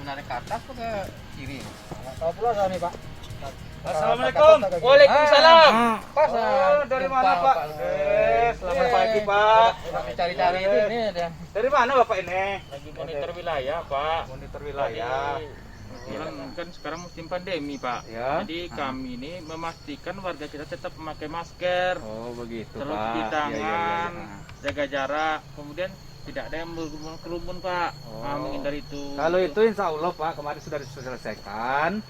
menarik ke atas atau ke kiri? Nggak tahu pula saya nih Pak. Assalamualaikum. Waalaikumsalam. Pas, dari mana Pak? Selamat pagi Pak. Kami cari-cari ini ada. Dari mana Bapak ini? Lagi monitor wilayah, Pak. Monitor wilayah. Kan sekarang musim pandemi, Pak. Ya. Jadi kami ini memastikan warga kita tetap memakai masker, Oh begitu terus Pak. cuci Iya, tangan, iya, iya. jaga jarak, kemudian tidak ada yang berkerumun, Pak. Oh. Menghindari itu. Kalau itu insya Allah Pak kemarin sudah diselesaikan.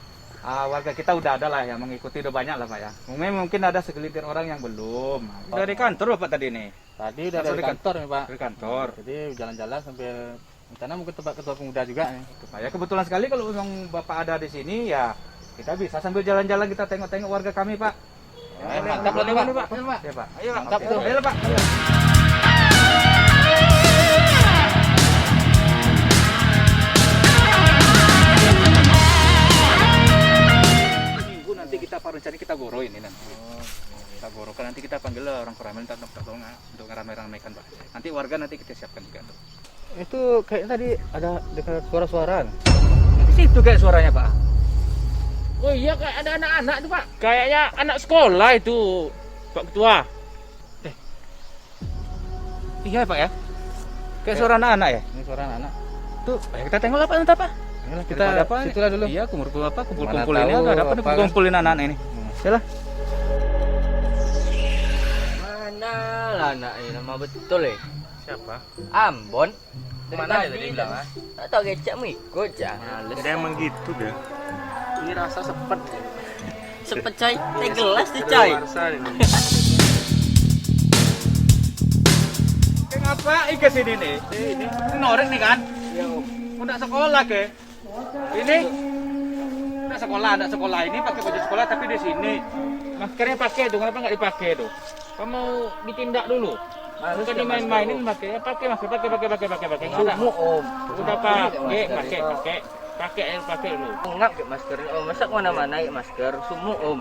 Warga kita udah ada lah yang mengikuti, udah banyak lah Pak ya. Mungkin ada segelintir orang yang belum. Dari kantor Bapak tadi nih? Tadi udah Langsung dari di kantor nih Pak. Dari kantor. Jadi jalan-jalan sampai rencana mungkin tempat ketua pemuda juga nih. Pak ya, kebetulan sekali kalau memang Bapak ada di sini ya kita bisa sambil jalan-jalan kita tengok-tengok warga kami Pak. Mantap lah nih, Pak. Ya Pak. Ayo, Mantap tuh. Ayo Pak. Minggu nanti kita rencana kita goro ini nanti. Kita goro kan nanti kita panggil orang Koramil untuk ngeramai-ramaikan Pak. Nanti warga nanti kita siapkan juga tuh. Itu kayaknya tadi ada dengar suara-suara. Di situ kayak suaranya Pak. Oh iya, kayak ada anak-anak tuh, Pak. Kayaknya anak sekolah itu, Pak Ketua. Iya Pak ya. Kayak suara anak-anak ya. Ini suara anak-anak. Tuh, ayo kita tengok apa nanti Pak. Ayolah, Kita daripada apa? situlah dulu. Iya, kumpul-kumpul Mana ini tahu ada apa nih apa kan? kumpulin anak-anak ini. Yalah. Mana lah anak ini nama betul ya? Siapa? Ambon. Mana dia tadi bilang? Tak tahu kecap mengikut ya. Ada emang gitu deh. Ini rasa sepet. Sepet coy, teh gelas tuh coy. Kayak ngapa ke sini nih? Ini norek nih kan? Iya, Udah sekolah ke? Ini enggak sekolah ini pakai baju sekolah tapi di sini. Maskernya pakai tuh, kenapa nggak dipakai tuh? Kamu ditindak dulu. Bukan dimain-mainin pakai, pakai masker, pakai. Nggak ada. Sumuk om. Udah pakai dulu. Ngap ke masker om. Masa kemana-mana ya masker. Sumuk om.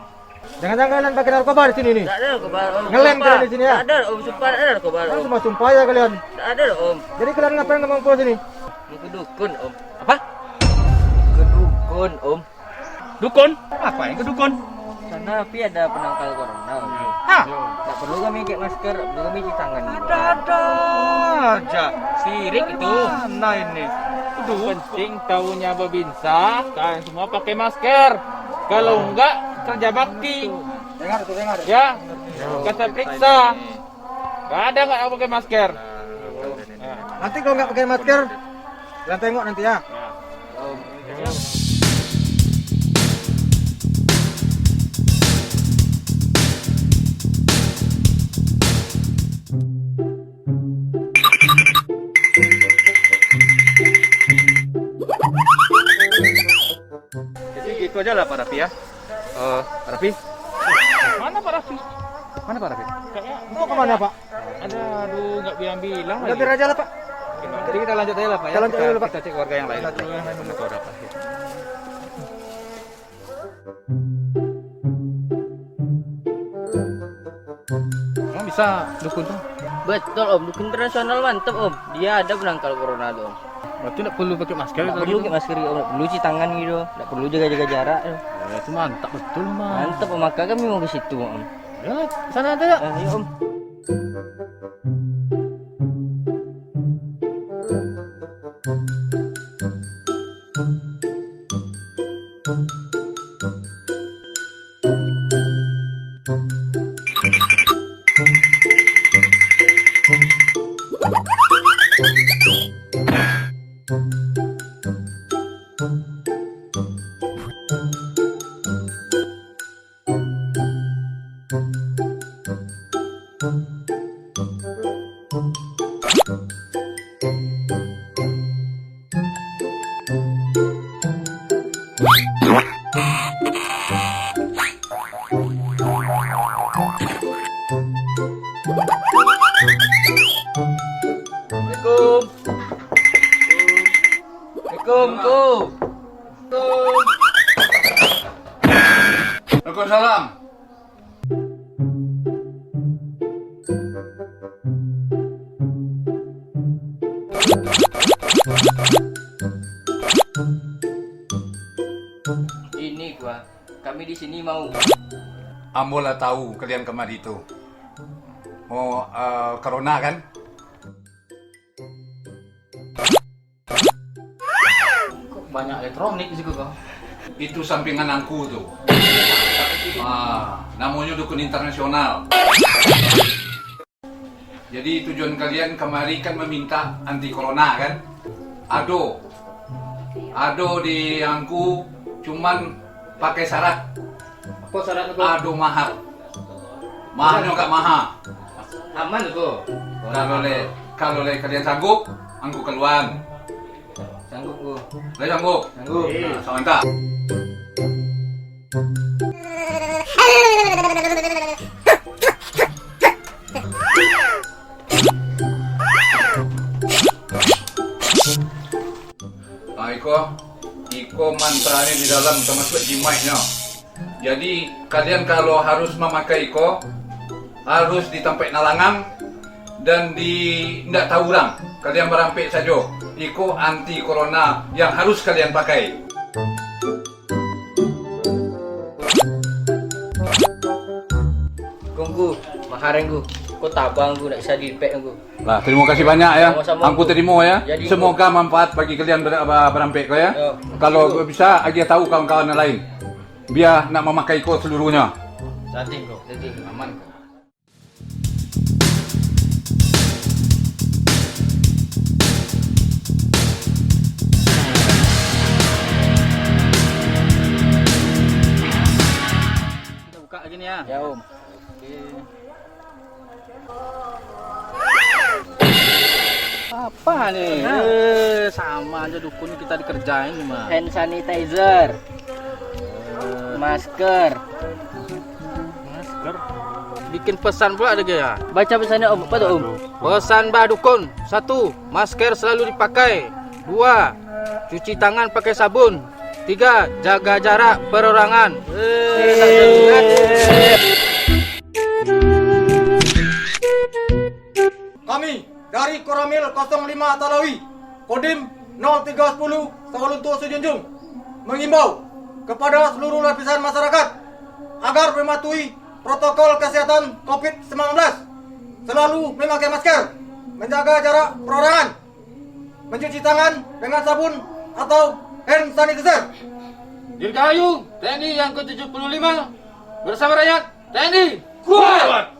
Jangan-jangan kalian pakai narkoba di sini nih. Tak ada narkoba om. Ngelem Sumpah. kalian di sini ya? Tak ada om. Sumpah tak ada narkoba Kan om. semua sumpah ya kalian. Tak ada om. Jadi kalian ngapain ke Mangpul sini? Mau ke dukun om. Apa? Ke dukun om. Dukun? Apa yang ke dukun? Sana tapi ada penangkal corona om. Hah? Tak perlu kami pakai masker. Tak perlu kami cuci tangan. Ada aja. Sirik itu. Mana ini? Aduh. Penting tahunya Babinsa, kalian semua pakai masker. Kalau enggak kerja bakti. Dengar tuh, dengar. Ya, kata periksa. Gak ada nggak yang pakai masker. Nanti kalau nggak pakai masker, kalian tengok nanti ya. Jadi gitu aja lah Pak Rafi ya. Pak Rafi? Mana Pak Rafi? Mana Pak Rafi? Kayaknya Mau kemana Pak? ada, aduh nggak bilang-bilang Udah lagi. biar aja lah Pak. Jadi kita lanjut aja lah Pak ya. Kita lanjut dulu, Pak. Kita cek warga yang lain. Kita cek yang lain dulu Pak Rafi. Emang bisa dukun tuh? Betul om. Dukun internasional mantap om. Dia ada penangkal corona tuh om. Berarti nggak perlu pakai masker Tak gitu. perlu pakai masker om. Tak perlu cuci tangan gitu. Tak perlu jaga-jaga jarak. Ya, itu mantap betul mah. Mantap om. Maka kami mau ke situ om. Ya, sana aja ya. Ayo om. Assalamualaikum. Waalaikumsalam. kami di sini mau. Ambola tahu kalian kemari itu mau corona kan? Kok banyak elektronik di situ kau? Itu sampingan angku tuh. Namanya dukun internasional. Jadi tujuan kalian kemari kan meminta anti corona kan? Ado di angku cuman pakai syarat. Apa syarat kau? Ado mahal. Mahalnya gak mahal. Aman kau? Kalau kalian sanggup, angku keluar. Sanggup kau? Sanggup. Sanggup. Nah, sebentar. Iko mantranya di dalam termasuk jimatnya. Jadi kalian kalau harus memakai iko harus di tempat nalangang dan tidak tahu orang. Kalian berampik saja. Iko anti corona yang harus kalian pakai. Kongku, makarengku. Kau tabang ku nak bisa dipek ku. Lah, terima kasih banyak ya. Sama-sama, Angku terima ya. Jadi, Semoga manfaat bagi kalian berampik kau ya. Yo. Kalau bisa aja tahu kawan-kawan yang lain. Biar nak memakai iko seluruhnya. Cantik kau, cantik, aman kau. Kita buka gini ya. Ya Om. Apa nih? Sama aja dukun kita dikerjain nih mah. Hand sanitizer, masker. Masker. Bikin pesan pula ada ya. Baca pesannya Om, apa tuh Om? Pesan Mbak Dukun. 1. Masker selalu dipakai. 2. Cuci tangan pakai sabun. 3. Jaga jarak perorangan. Kami dari Koramil 05 Talawi, Kodim 0310 Sawalunto Sejunjung mengimbau kepada seluruh lapisan masyarakat agar mematuhi protokol kesehatan COVID-19, selalu memakai masker, menjaga jarak perorangan, mencuci tangan dengan sabun atau hand sanitizer. Dirgahayu TNI yang ke-75 bersama rakyat TNI kuat.